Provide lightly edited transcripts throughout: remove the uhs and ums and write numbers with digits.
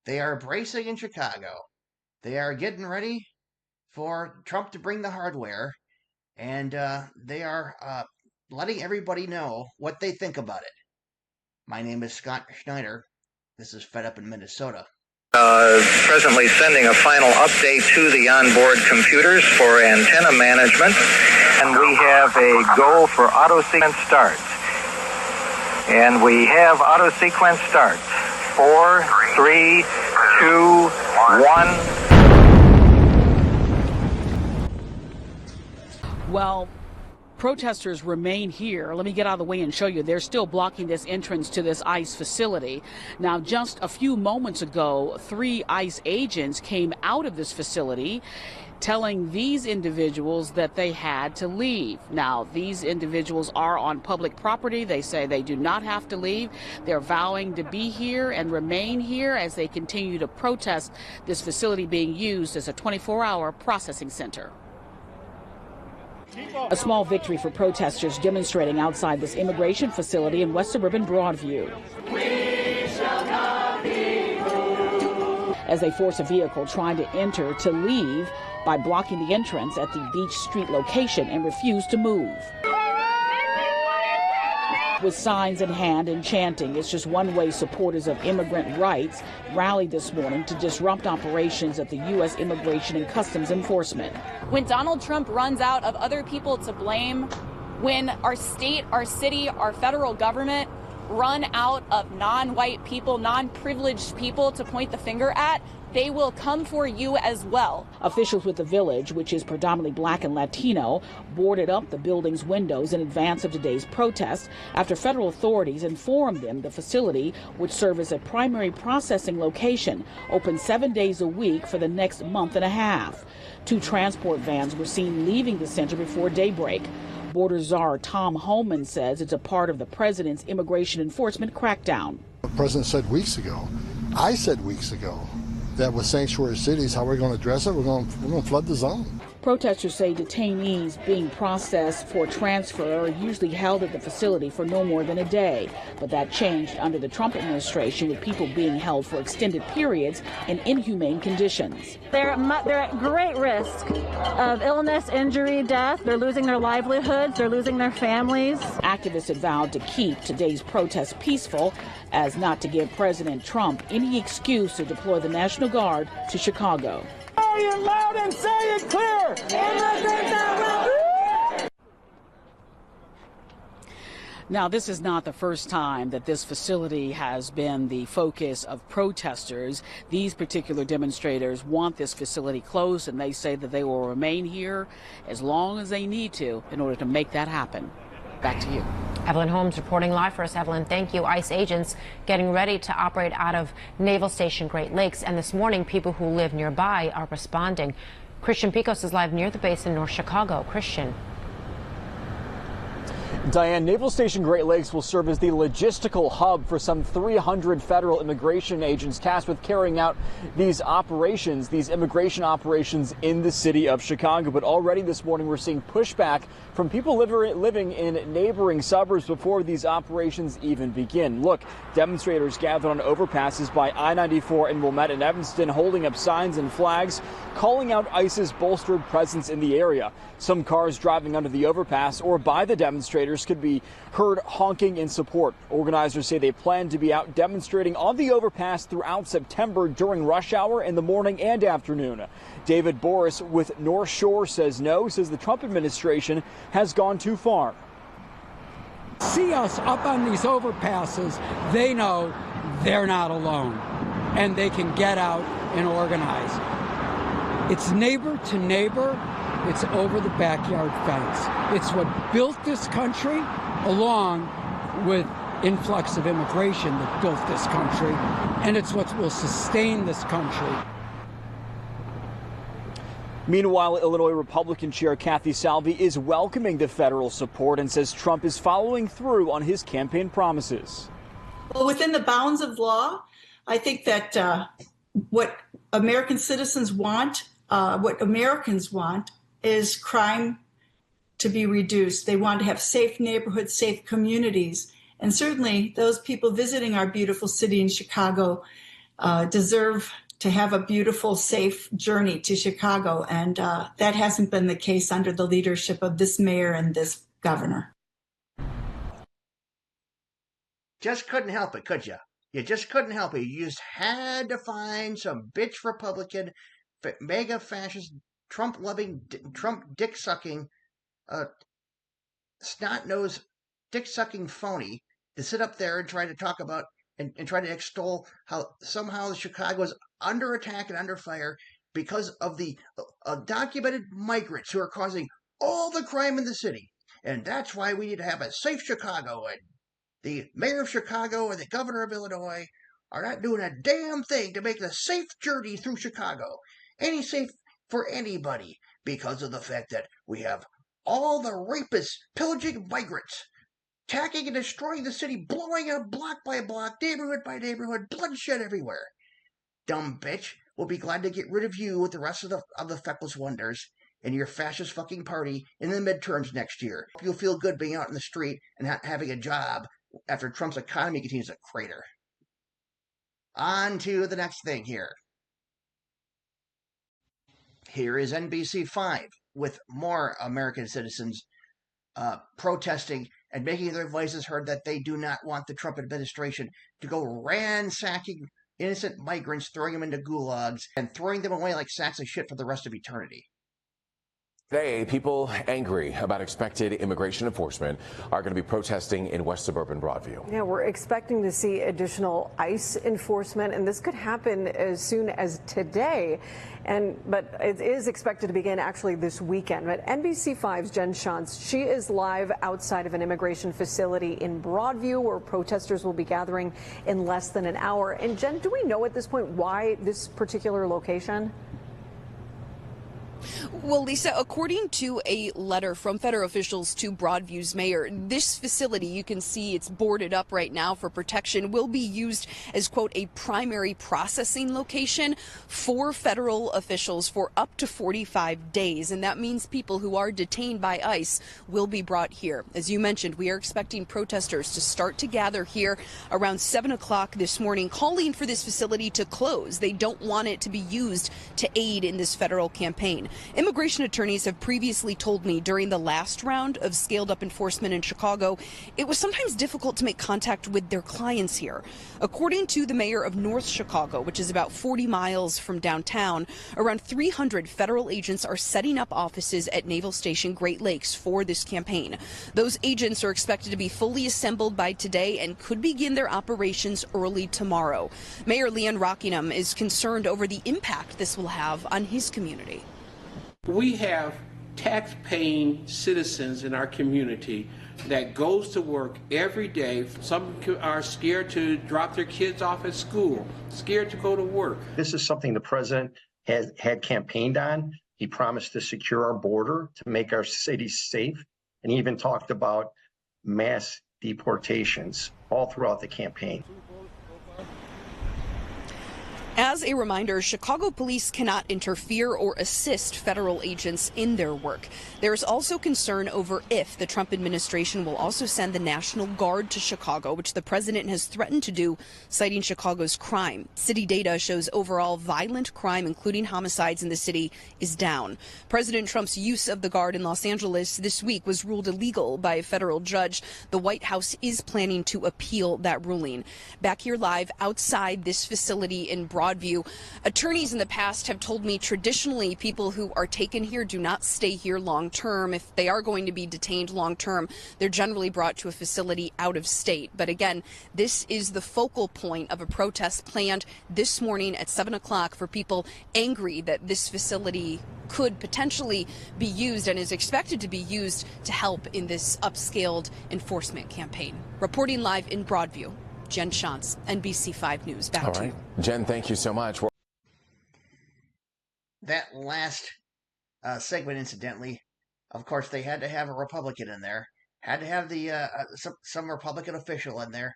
They are bracing in Chicago. They are getting ready for Trump to bring the hardware, and they are letting everybody know what they think about it. My name is Scott Schneider. This is Fed Up in Minnesota. Presently sending a final update to the onboard computers for antenna management. And we have a go for auto sequence start. And we have auto sequence start. 4, 3, 2, 1. Well, protesters remain here. Let me get out of the way and show you. They're still blocking this entrance to this ICE facility. Now, just a few moments ago, 3 ICE agents came out of this facility telling these individuals that they had to leave. Now, these individuals are on public property. They say they do not have to leave. They're vowing to be here and remain here as they continue to protest this facility being used as a 24-hour processing center. A small victory for protesters demonstrating outside this immigration facility in West Suburban Broadview. We shall not be moved. As they force a vehicle trying to enter to leave by blocking the entrance at the Beach Street location and refuse to move. With signs in hand and chanting, it's just one way supporters of immigrant rights rallied this morning to disrupt operations at the U.S. Immigration and Customs Enforcement. When Donald Trump runs out of other people to blame, when our state, our city, our federal government run out of non-white people, non-privileged people to point the finger at, they will come for you as well. Officials with the village, which is predominantly black and Latino, boarded up the building's windows in advance of today's protest after federal authorities informed them the facility would serve as a primary processing location, open 7 days a week for the next month and a half. 2 transport vans were seen leaving the center before daybreak. Border czar Tom Homan says it's a part of the president's immigration enforcement crackdown. The president said weeks ago, I said weeks ago, that with sanctuary cities, how we're going to address it, we're going to flood the zone. Protesters say detainees being processed for transfer are usually held at the facility for no more than a day. But that changed under the Trump administration, with people being held for extended periods in inhumane conditions. They're at great risk of illness, injury, death. They're losing their livelihoods. They're losing their families. Activists had vowed to keep today's protest peaceful, as not to give President Trump any excuse to deploy the National Guard to Chicago. Say it loud and say it clear. Now, this is not the first time that this facility has been the focus of protesters. These particular demonstrators want this facility closed, and they say that they will remain here as long as they need to in order to make that happen. Back to you. Evelyn Holmes reporting live for us. Evelyn, thank you. ICE agents getting ready to operate out of Naval Station Great Lakes. And this morning, people who live nearby are responding. Christian Picos is live near the base in North Chicago. Christian. Diane, Naval Station Great Lakes will serve as the logistical hub for some 300 federal immigration agents tasked with carrying out these operations, these immigration operations in the city of Chicago. But already this morning, we're seeing pushback from people living in neighboring suburbs before these operations even begin. Look, demonstrators gathered on overpasses by I-94 in Wilmette and Evanston, holding up signs and flags, calling out ICE's bolstered presence in the area. Some cars driving under the overpass or by the demonstrators could be heard honking in support. Organizers say they plan to be out demonstrating on the overpass throughout September during rush hour in the morning and afternoon. David Boris with North Shore says no, says the Trump administration has gone too far. See us up on these overpasses, they know they're not alone, and they can get out and organize. It's neighbor to neighbor. It's over the backyard fence. It's what built this country, along with influx of immigration that built this country, and it's what will sustain this country. Meanwhile, Illinois Republican Chair Kathy Salvi is welcoming the federal support and says Trump is following through on his campaign promises. Well, within the bounds of law, I think that what American citizens want, what Americans want, is crime to be reduced. They want to have safe neighborhoods, safe communities. And certainly those people visiting our beautiful city in Chicago deserve to have a beautiful, safe journey to Chicago. And that hasn't been the case under the leadership of this mayor and this governor. Just couldn't help it, could you? You just couldn't help it. You just had to find some bitch Republican, mega fascist, Trump-loving, Trump dick-sucking, snot-nosed, dick-sucking phony to sit up there and try to talk about and try to extol how somehow Chicago is under attack and under fire because of the documented migrants who are causing all the crime in the city. And that's why we need to have a safe Chicago. And the mayor of Chicago and the governor of Illinois are not doing a damn thing to make a safe journey through Chicago any safe for anybody because of the fact that we have all the rapists pillaging migrants, attacking and destroying the city, blowing up block by block, neighborhood by neighborhood, bloodshed everywhere. Dumb bitch, we'll be glad to get rid of you with the rest of the feckless wonders and your fascist fucking party in the midterms next year. You'll feel good being out in the street and having a job after Trump's economy continues to crater. On to the next thing here. Here is NBC5 with more American citizens protesting and making their voices heard that they do not want the Trump administration to go ransacking innocent migrants, throwing them into gulags, and throwing them away like sacks of shit for the rest of eternity. Today, people angry about expected immigration enforcement are going to be protesting in West Suburban Broadview. Yeah, we're expecting to see additional ICE enforcement, and this could happen as soon as today. But it is expected to begin actually this weekend. But NBC5's Jen Shantz, she is live outside of an immigration facility in Broadview where protesters will be gathering in less than an hour. And Jen, do we know at this point why this particular location? Well, Lisa, according to a letter from federal officials to Broadview's mayor, this facility, you can see it's boarded up right now for protection, will be used as, quote, a primary processing location for federal officials for up to 45 days. And that means people who are detained by ICE will be brought here. As you mentioned, we are expecting protesters to start to gather here around 7 o'clock this morning, calling for this facility to close. They don't want it to be used to aid in this federal campaign. Immigration attorneys have previously told me during the last round of scaled-up enforcement in Chicago, it was sometimes difficult to make contact with their clients here. According to the mayor of North Chicago, which is about 40 miles from downtown, around 300 federal agents are setting up offices at Naval Station Great Lakes for this campaign. Those agents are expected to be fully assembled by today and could begin their operations early tomorrow. Mayor Leon Rockingham is concerned over the impact this will have on his community. We have tax-paying citizens in our community that goes to work every day. Some are scared to drop their kids off at school, scared to go to work. This is something the president had campaigned on. He promised to secure our border, to make our cities safe, and he even talked about mass deportations all throughout the campaign. As a reminder, Chicago police cannot interfere or assist federal agents in their work. There is also concern over if the Trump administration will also send the National Guard to Chicago, which the president has threatened to do, citing Chicago's crime. City data shows overall violent crime, including homicides in the city, is down. President Trump's use of the Guard in Los Angeles this week was ruled illegal by a federal judge. The White House is planning to appeal that ruling. Back here live outside this facility in Broadview, attorneys in the past have told me traditionally people who are taken here do not stay here long term. If they are going to be detained long term, they're generally brought to a facility out of state. But again, this is the focal point of a protest planned this morning at 7 o'clock for people angry that this facility could potentially be used and is expected to be used to help in this upscaled enforcement campaign. Reporting live in Broadview, Jen Shantz, NBC5 News. Back to you. Jen, thank you so much. That last segment, incidentally, of course, they had to have a Republican in there. Had to have the some Republican official in there,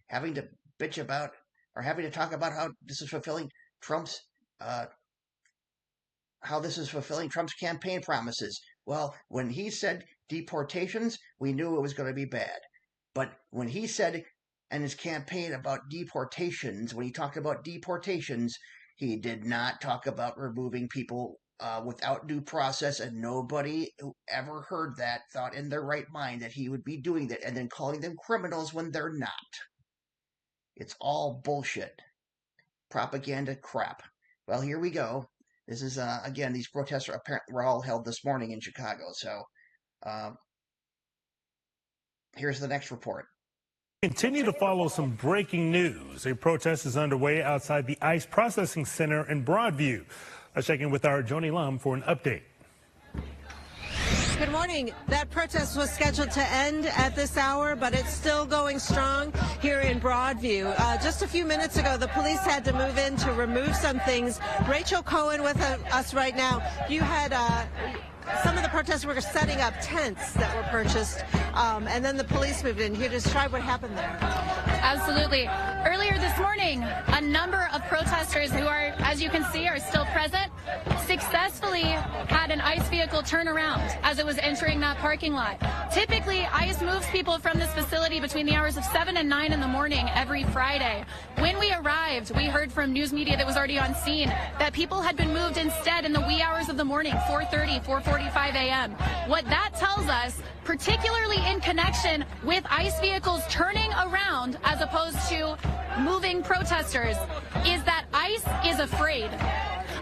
having to bitch about or having to talk about how this is fulfilling Trump's campaign promises. Well, when he said deportations, we knew it was going to be bad. But when he said and his campaign about deportations. When he talked about deportations, he did not talk about removing people without due process, and nobody who ever heard that thought in their right mind that he would be doing that and then calling them criminals when they're not. It's all bullshit. Propaganda crap. Well, here we go. This is, again, these protests are apparently were all held this morning in Chicago. So here's the next report. Continue to follow some breaking news. A protest is underway outside the ICE Processing Center in Broadview. Let's check in with our Joni Lum for an update. Good morning. That protest was scheduled to end at this hour, but it's still going strong here in Broadview. Just a few minutes ago, the police had to move in to remove some things. Rachel Cohen with us right now. You had some of the protesters were setting up tents that were purchased, and then the police moved in. Can you describe what happened there? Absolutely. Earlier this morning, a number of protesters who are, as you can see, are still present, successfully had an ICE vehicle turn around as it was entering that parking lot. Typically, ICE moves people from this facility between the hours of 7 and 9 in the morning every Friday. When we arrived, we heard from news media that was already on scene that people had been moved instead in the wee hours of the morning, 4:30, 4:45 a.m. What that tells us, particularly in connection with ICE vehicles turning around as opposed to moving protesters, is that ICE is afraid.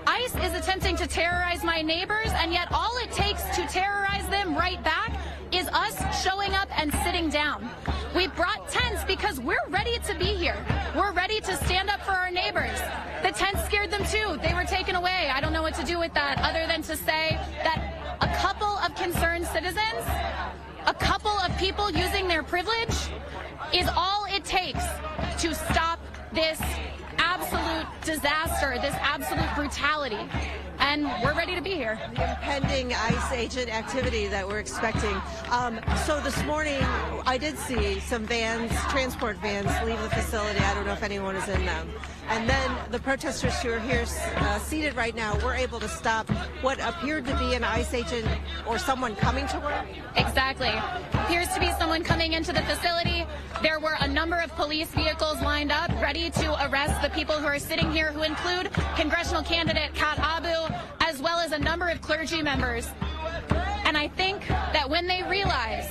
ICE is attempting to terrorize my neighbors, and yet all it takes to terrorize them right back is us showing up and sitting down. We brought tents because we're ready to be here. We're ready to stand up for our neighbors. The tents scared them too. They were taken away. I don't know what to do with that other than to say that a couple of concerned citizens, a couple of people using their privilege is all it takes to stop this absolute disaster, this absolute brutality. And we're ready to be here. The impending ICE agent activity that we're expecting. So this morning, I did see some vans, transport vans, leave the facility. I don't know if anyone is in them. And then the protesters who are here seated right now were able to stop what appeared to be an ICE agent or someone coming to work. Exactly. Appears to be someone coming into the facility. There were a number of police vehicles lined up ready to arrest the people who are sitting here, who include congressional candidate Kat Abu, as well as a number of clergy members. And I think that when they realized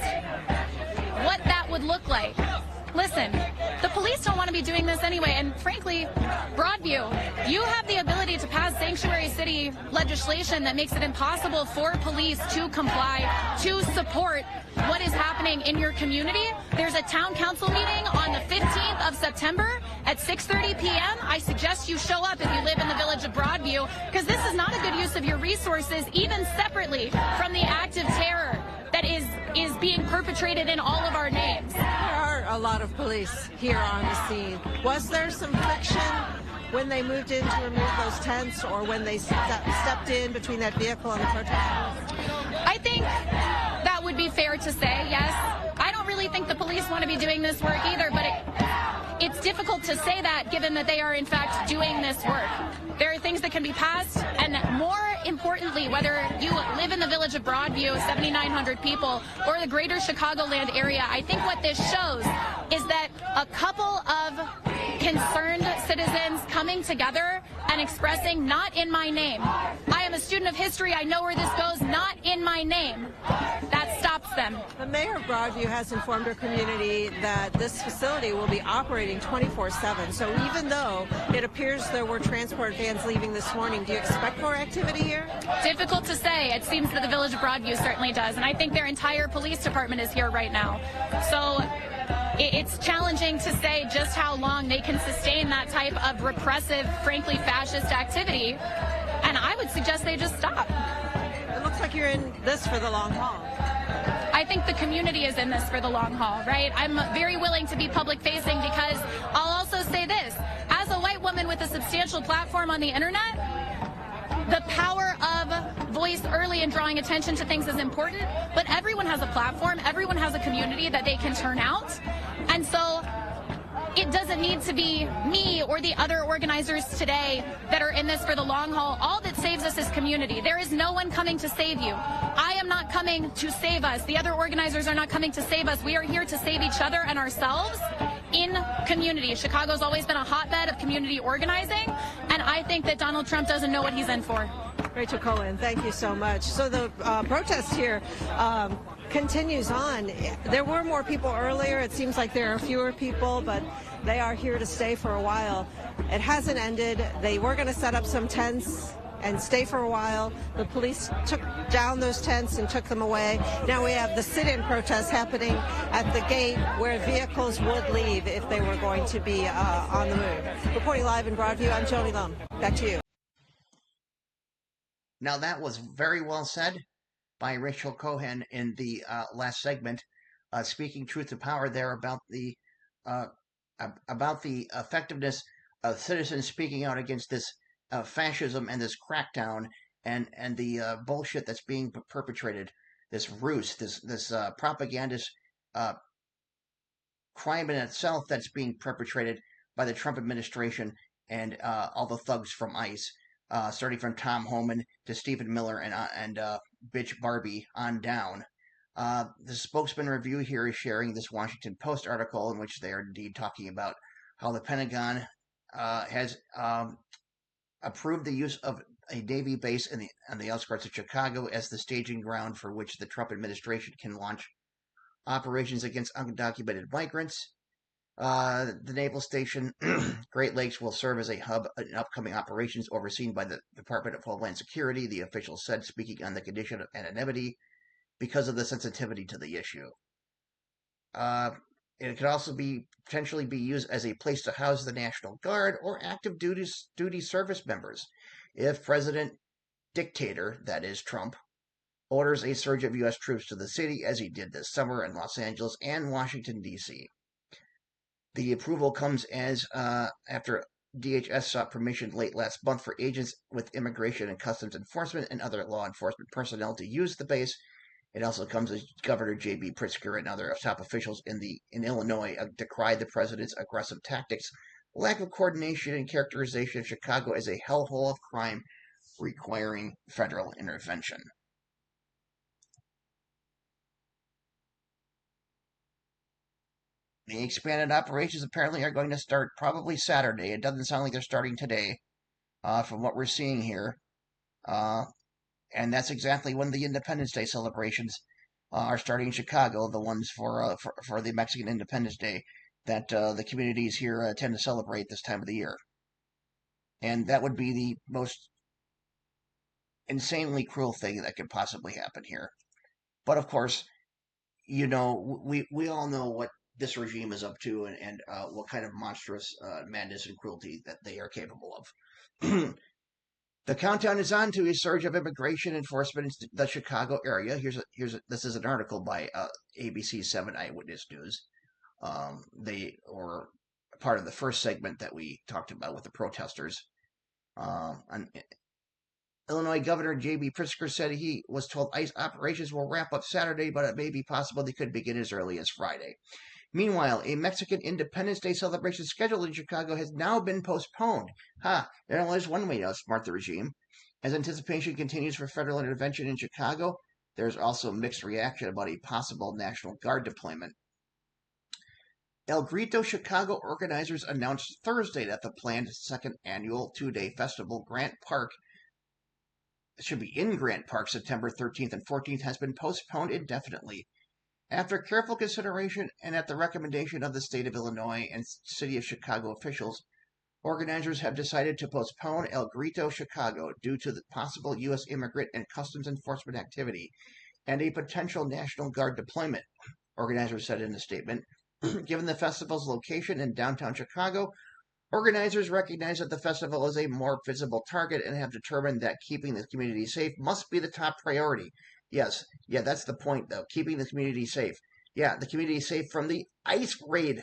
what that would look like, listen, the police don't want to be doing this anyway, and frankly, Broadview, you have the ability to pass sanctuary city legislation that makes it impossible for police to comply, to support what is happening in your community. There's a town council meeting on the 15th of September at 6:30 p.m. I suggest you show up if you live in the village of Broadview, because this is not a good use of your resources, even separately from the act of terror that is being perpetrated in all of our names. There are a lot of police here on the scene. Was there some friction when they moved in to remove those tents, or when they stepped in between that vehicle and the protesters? I think that would be fair to say, yes. I don't really think the police want to be doing this work either, but it's difficult to say that given that they are in fact doing this work. There are things that can be passed, and more importantly, whether you live in the village of Broadview, 7,900 people, or the greater Chicagoland area, I think what this shows is that a couple of concerned citizens coming together and expressing, not in my name. I am a student of history. I know where this goes. Not in my name. That stops them. The mayor of Broadview has informed our community that this facility will be operating 24/7. So even though it appears there were transport vans leaving this morning, do you expect more activity here? Difficult to say. It seems that the village of Broadview certainly does. And I think their entire police department is here right now. So it's challenging to say just how long they can sustain that type of repressive, frankly fascist activity. And I would suggest they just stop. It looks like you're in this for the long haul. I think the community is in this for the long haul, right? I'm very willing to be public facing, because I'll also say this. As a white woman with a substantial platform on the internet, the power of voice early and drawing attention to things is important, but everyone has a platform, everyone has a community that they can turn out. And so it doesn't need to be me or the other organizers today that are in this for the long haul. All that saves us is community. There is no one coming to save you. I am not coming to save us. The other organizers are not coming to save us. We are here to save each other and ourselves. in community. Chicago's always been a hotbed of community organizing, and I think that Donald Trump doesn't know what he's in for. Rachel Cohen, thank you so much. So the protest here continues on. There were more people earlier. It seems like there are fewer people, but they are here to stay for a while. It hasn't ended. They were going to set up some tents and stay for a while. The police took down those tents and took them away. Now we have the sit-in protest happening at the gate where vehicles would leave if they were going to be on the move. Reporting live in Broadview, I'm Joni Lum. Back to you. Now that was very well said by Rachel Cohen in the last segment, speaking truth to power there about the effectiveness of citizens speaking out against this fascism and this crackdown and the bullshit that's being perpetrated, this ruse, this propagandist crime in itself that's being perpetrated by the Trump administration and all the thugs from ICE, starting from Tom Homan to Stephen Miller and Bitch Barbie on down. The spokesman review here is sharing this Washington Post article in which they are indeed talking about how the Pentagon has approved the use of a Navy base on the outskirts of Chicago as the staging ground for which the Trump administration can launch operations against undocumented migrants. The naval station, Great Lakes, will serve as a hub in upcoming operations overseen by the Department of Homeland Security, the official said, speaking on the condition of anonymity because of the sensitivity to the issue. It could also potentially be used as a place to house the National Guard or active duty service members if President Dictator, that is Trump, orders a surge of U.S. troops to the city as he did this summer in Los Angeles and Washington, D.C. The approval comes as after DHS sought permission late last month for agents with Immigration and Customs Enforcement and other law enforcement personnel to use the base. It also comes as Governor J.B. Pritzker and other top officials in Illinois decried the president's aggressive tactics, lack of coordination, and characterization of Chicago as a hellhole of crime requiring federal intervention. The expanded operations apparently are going to start probably Saturday. It doesn't sound like they're starting today, from what we're seeing here. And that's exactly when the Independence Day celebrations are starting in Chicago, the ones for the Mexican Independence Day that the communities here tend to celebrate this time of the year. And that would be the most insanely cruel thing that could possibly happen here. But of course, we all know what this regime is up to and what kind of monstrous madness and cruelty that they are capable of. The countdown is on to a surge of immigration enforcement in the Chicago area. This is an article by ABC 7 Eyewitness News. They were part of the first segment that we talked about with the protesters. Illinois Governor J.B. Pritzker said he was told ICE operations will wrap up Saturday, but it may be possible they could begin as early as Friday. Meanwhile, a Mexican Independence Day celebration scheduled in Chicago has now been postponed. There only is one way to outsmart the regime. As anticipation continues for federal intervention in Chicago, there's also mixed reaction about a possible National Guard deployment. El Grito Chicago organizers announced Thursday that the planned second annual two-day festival, Grant Park, September 13th and 14th, has been postponed indefinitely. After careful consideration and at the recommendation of the state of Illinois and city of Chicago officials, organizers have decided to postpone El Grito Chicago due to the possible U.S. immigrant and customs enforcement activity and a potential National Guard deployment, organizers said in a statement. Given the festival's location in downtown Chicago, organizers recognize that the festival is a more visible target and have determined that keeping the community safe must be the top priority. Yes, that's the point, though. Keeping the community safe. Yeah, the community safe from the ICE raid.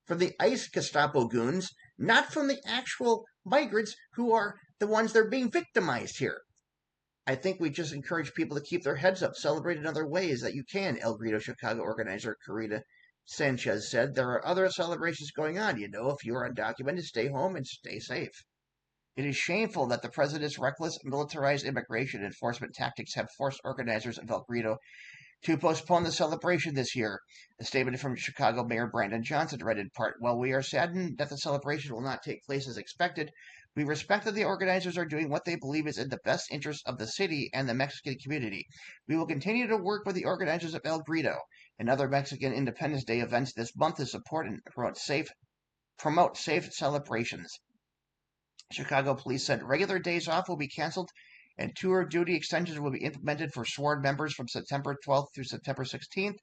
From the ICE Gestapo goons, not from the actual migrants who are the ones that are being victimized here. I think we just encourage people to keep their heads up, celebrate in other ways that you can, El Grito Chicago organizer Carita Sanchez said. There are other celebrations going on, if you are undocumented, stay home and stay safe. It is shameful that the president's reckless, militarized immigration enforcement tactics have forced organizers of El Grito to postpone the celebration this year. A statement from Chicago Mayor Brandon Johnson read in part, "While we are saddened that the celebration will not take place as expected, we respect that the organizers are doing what they believe is in the best interest of the city and the Mexican community. We will continue to work with the organizers of El Grito and other Mexican Independence Day events this month to support and promote safe celebrations." Chicago police said regular days off will be canceled and tour duty extensions will be implemented for sworn members from September 12th through September 16th.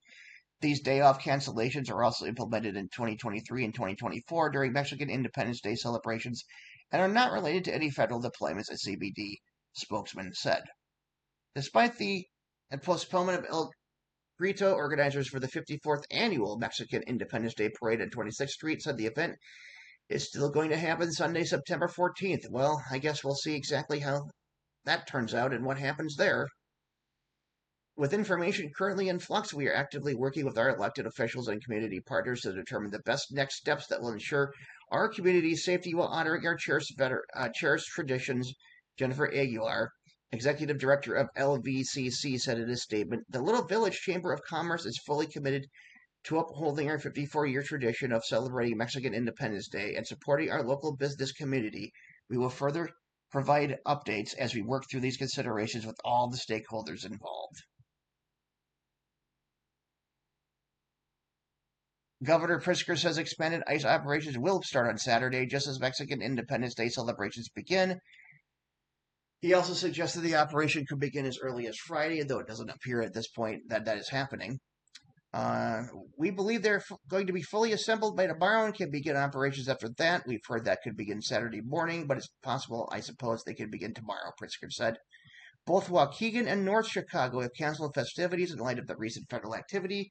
These day-off cancellations are also implemented in 2023 and 2024 during Mexican Independence Day celebrations and are not related to any federal deployments, a CBD spokesman said. Despite the postponement of El Grito, organizers for the 54th annual Mexican Independence Day Parade on 26th Street said the event is still going to happen Sunday, September 14th. Well, I guess we'll see exactly how that turns out and what happens there. With information currently in flux, we are actively working with our elected officials and community partners to determine the best next steps that will ensure our community's safety while honoring our cherished traditions, Jennifer Aguilar, Executive Director of LVCC, said in a statement. The Little Village Chamber of Commerce is fully committed to upholding our 54-year tradition of celebrating Mexican Independence Day and supporting our local business community. We will further provide updates as we work through these considerations with all the stakeholders involved. Governor Pritzker says expanded ICE operations will start on Saturday, just as Mexican Independence Day celebrations begin. He also suggested the operation could begin as early as Friday, though it doesn't appear at this point that is happening. We believe they're going to be fully assembled by tomorrow and can begin operations after that. We've heard that could begin Saturday morning, but it's possible, I suppose, they could begin tomorrow, Pritzker said. Both Waukegan and North Chicago have canceled festivities in light of the recent federal activity.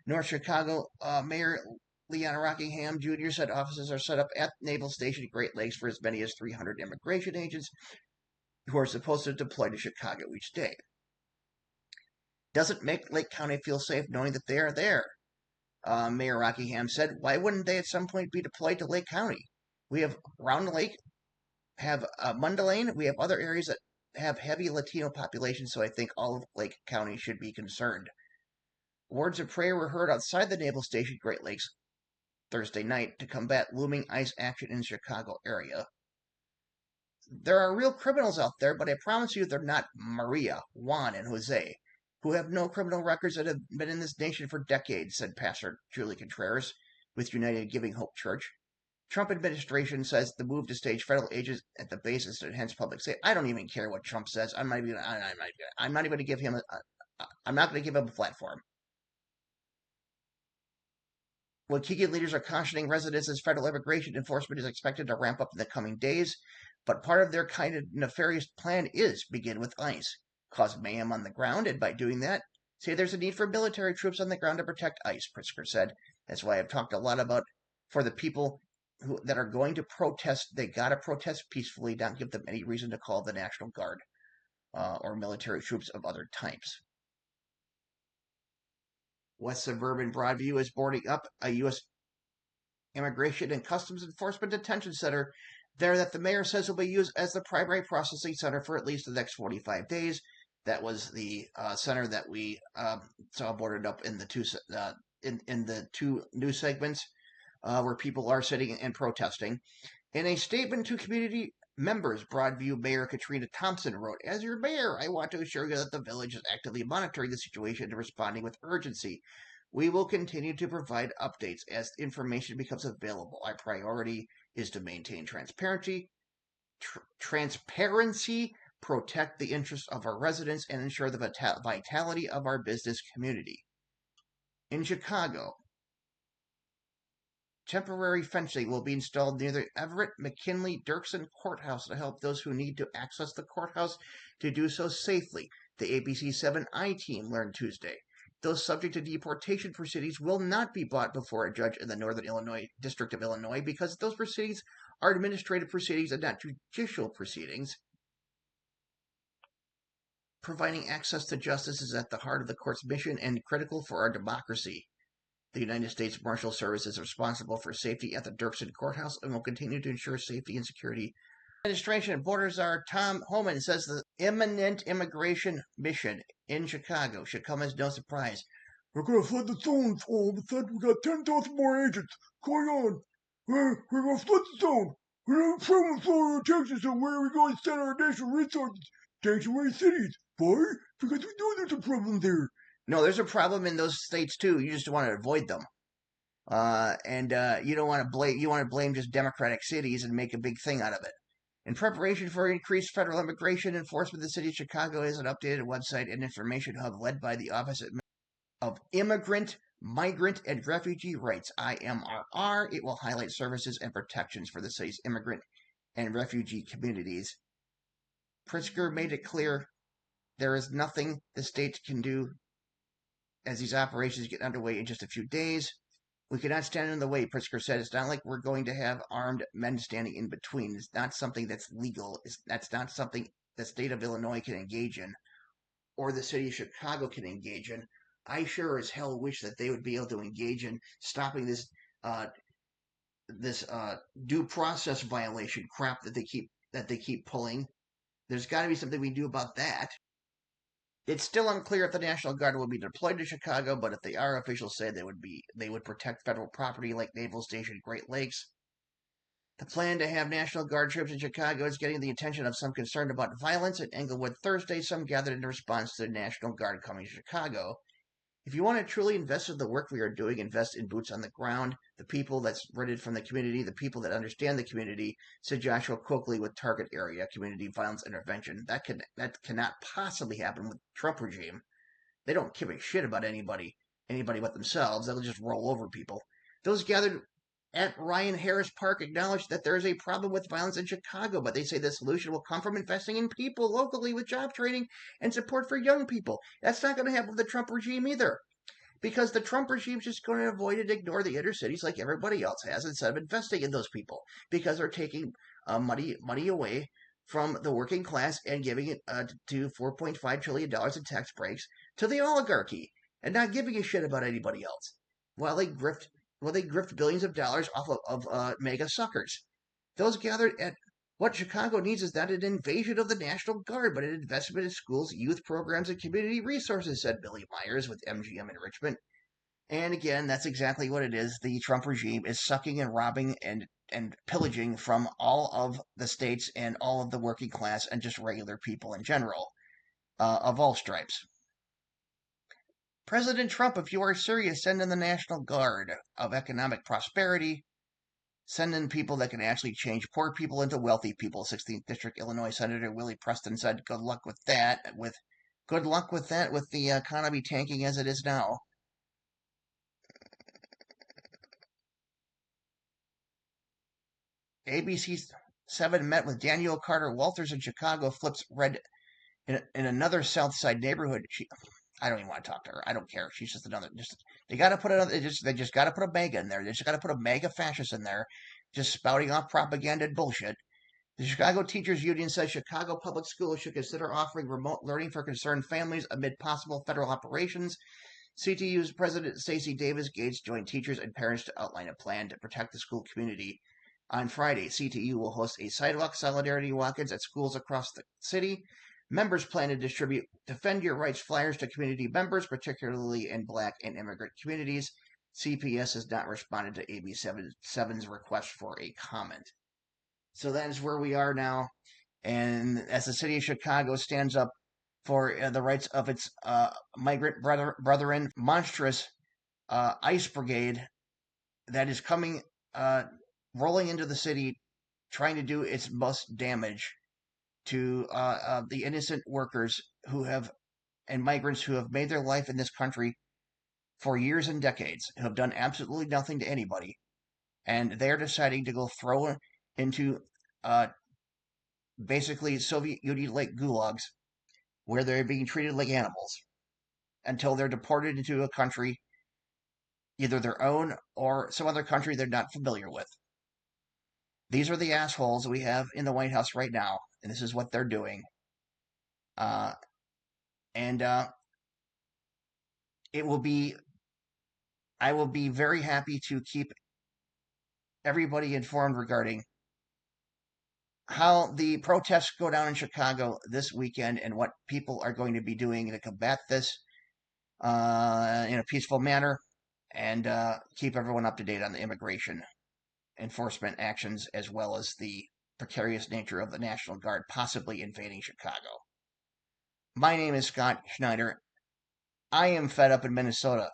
North Chicago Mayor Leon Rockingham Jr. said offices are set up at Naval Station Great Lakes for as many as 300 immigration agents who are supposed to deploy to Chicago each day. Doesn't make Lake County feel safe knowing that they are there, Mayor Rockingham said. Why wouldn't they at some point be deployed to Lake County? We have Round Lake, have Mundelein, we have other areas that have heavy Latino populations, so I think all of Lake County should be concerned. Words of prayer were heard outside the Naval Station Great Lakes Thursday night to combat looming ICE action in the Chicago area. There are real criminals out there, but I promise you they're not Maria, Juan, and Jose, who have no criminal records that have been in this nation for decades, said Pastor Julie Contreras with United Giving Hope Church. Trump administration says the move to stage federal agents at the base is to enhance public safety. I don't even care what Trump says. I'm not even going to give him a platform. Waukegan leaders are cautioning residents as federal immigration enforcement is expected to ramp up in the coming days, but part of their kind of nefarious plan is begin with ICE, cause mayhem on the ground, and by doing that, say there's a need for military troops on the ground to protect ICE, Pritzker said. That's why I've talked a lot about for the people that are going to protest, they got to protest peacefully, not give them any reason to call the National Guard or military troops of other types. West Suburban Broadview is boarding up a U.S. Immigration and Customs Enforcement detention center there that the mayor says will be used as the primary processing center for at least the next 45 days. That was the center that we saw boarded up in the two news segments where people are sitting and protesting. In a statement to community members, Broadview Mayor Katrina Thompson wrote, "As your mayor, I want to assure you that the village is actively monitoring the situation and responding with urgency. We will continue to provide updates as information becomes available. Our priority is to maintain transparency, protect the interests of our residents, and ensure the vitality of our business community." In Chicago, temporary fencing will be installed near the Everett McKinley Dirksen Courthouse to help those who need to access the courthouse to do so safely, the ABC 7i team learned Tuesday. Those subject to deportation proceedings will not be brought before a judge in the Northern Illinois District of Illinois because those proceedings are administrative proceedings and not judicial proceedings. Providing access to justice is at the heart of the court's mission and critical for our democracy. The United States Marshal Service is responsible for safety at the Dirksen Courthouse and will continue to ensure safety and security Administration Border Czar Tom Homan says the imminent immigration mission in Chicago should come as no surprise. We're going to flood the zone. All of a sudden, we got 10,000 more agents going on. We're going to flood the zone. We don't have problem with Florida, Texas, so where are we going to send our national resources? Sanctuary cities. Why? Because we know there's a problem there. No, there's a problem in those states too. You just want to avoid them. You don't want to blame. You want to blame just Democratic cities and make a big thing out of it. In preparation for increased federal immigration enforcement, the city of Chicago has an updated website and information hub led by the Office of Immigrant, Migrant, and Refugee Rights, IMRR. It will highlight services and protections for the city's immigrant and refugee communities. Pritzker made it clear there is nothing the state can do as these operations get underway in just a few days. We cannot stand in the way, Pritzker said. It's not like we're going to have armed men standing in between. It's not something that's legal. That's not something the state of Illinois can engage in or the city of Chicago can engage in. I sure as hell wish that they would be able to engage in stopping this due process violation crap that they keep pulling. There's got to be something we do about that. It's still unclear if the National Guard will be deployed to Chicago, but if they are, officials say they would protect federal property like Naval Station Great Lakes. The plan to have National Guard troops in Chicago is getting the attention of some concerned about violence. At Englewood Thursday, some gathered in response to the National Guard coming to Chicago. If you want to truly invest in the work we are doing, invest in boots on the ground, the people that's rented from the community, the people that understand the community, said Joshua Coakley with Target Area Community Violence Intervention. That cannot possibly happen with the Trump regime. They don't give a shit about anybody but themselves. They'll just roll over people. Those gathered at Ryan Harris Park acknowledged that there is a problem with violence in Chicago, but they say the solution will come from investing in people locally with job training and support for young people. That's not going to happen with the Trump regime either, because the Trump regime is just going to avoid and ignore the inner cities like everybody else has instead of investing in those people, because they're taking money away from the working class and giving it to $4.5 trillion in tax breaks to the oligarchy and not giving a shit about anybody else while they grift billions of dollars off of mega suckers. Those gathered at what Chicago needs is not an invasion of the National Guard, but an investment in schools, youth programs, and community resources, said Billy Myers with MGM Enrichment. And again, that's exactly what it is. The Trump regime is sucking and robbing and pillaging from all of the states and all of the working class and just regular people in general, of all stripes. President Trump, if you are serious, send in the National Guard of Economic Prosperity. Send in people that can actually change poor people into wealthy people. 16th District Illinois Senator Willie Preston said, good luck with that. With the economy tanking as it is now. ABC 7 met with Danielle Carter Walters in Chicago, flips red in another South Side neighborhood. I don't even want to talk to her. I don't care. She's just another. They got to put another. They just got to put a MAGA in there. They just got to put a MAGA fascist in there, just spouting off propaganda and bullshit. The Chicago Teachers Union says Chicago public schools should consider offering remote learning for concerned families amid possible federal operations. CTU's President Stacey Davis Gates joined teachers and parents to outline a plan to protect the school community. On Friday, CTU will host a sidewalk solidarity walk-ins at schools across the city. Members plan to distribute Defend Your Rights flyers to community members, particularly in Black and immigrant communities. CPS has not responded to AB7's request for a comment. So that is where we are now. And as the city of Chicago stands up for the rights of its migrant brethren, monstrous ICE brigade that is coming, rolling into the city, trying to do its most damage to the innocent workers and migrants who have made their life in this country for years and decades, who have done absolutely nothing to anybody, and they're deciding to go throw into basically Soviet Union-like gulags, where they're being treated like animals until they're deported into a country, either their own or some other country they're not familiar with. These are the assholes we have in the White House right now, and this is what they're doing. I will be very happy to keep everybody informed regarding how the protests go down in Chicago this weekend and what people are going to be doing to combat this in a peaceful manner, and keep everyone up to date on the immigration enforcement actions as well as the precarious nature of the National Guard possibly invading Chicago. My name is Scott Schneider. I am fed up in Minnesota.